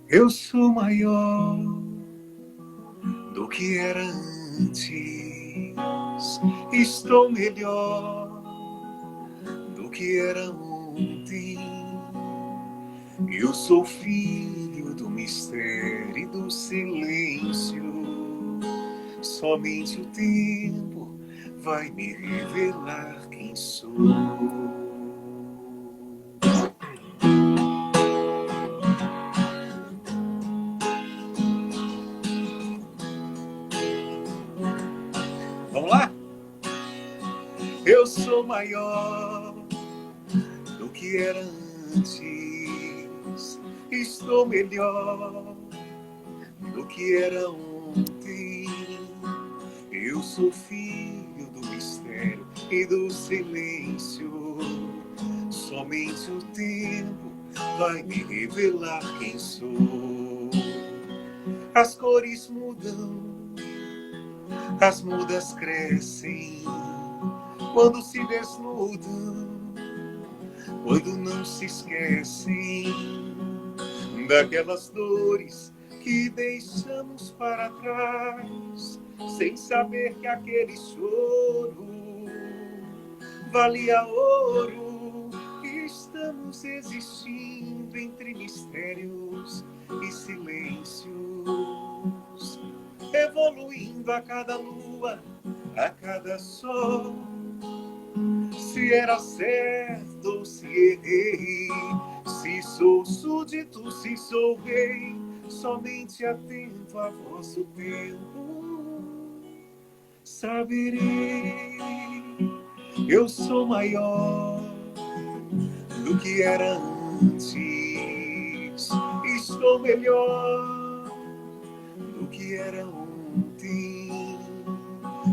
Eu sou maior do que era antes. Estou melhor do que era ontem. Eu sou filho do mistério e do silêncio. Somente o tempo vai me revelar quem sou. Vamos lá? Eu sou maior do que era antes. Estou melhor do que era ontem. Eu sou filho do mistério e do silêncio. Somente o tempo vai me revelar quem sou. As cores mudam, as mudas crescem, quando se desnudam, quando não se esquecem daquelas dores que deixamos para trás, sem saber que aquele choro valia ouro. Estamos existindo entre mistérios e silêncios, evoluindo a cada lua, a cada sol. Se era certo ou se errei, se sou súdito, se sou rei, somente atento a vosso tempo saberei. Eu sou maior do que era antes, estou melhor do que era ontem.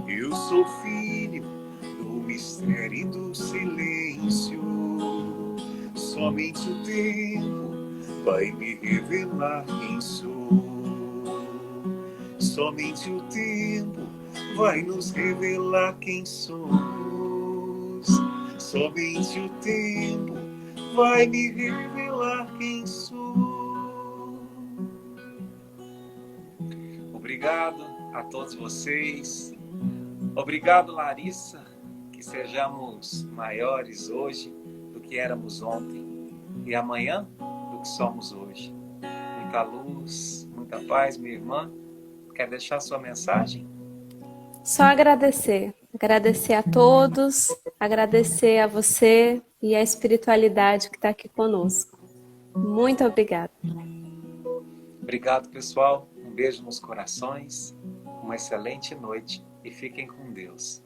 Eu sou filho do mistério e do silêncio, somente o tempo vai me revelar quem sou. Somente o tempo vai nos revelar quem somos. Somente o tempo vai me revelar quem sou. Obrigado a todos vocês. Obrigado, Larissa. Que sejamos maiores hoje do que éramos ontem e amanhã do que somos hoje. Muita luz, muita paz, minha irmã. Quer deixar sua mensagem? Só agradecer. Agradecer a todos, agradecer a você e a espiritualidade que está aqui conosco. Muito obrigada. Obrigado, pessoal. Um beijo nos corações. Uma excelente noite e fiquem com Deus.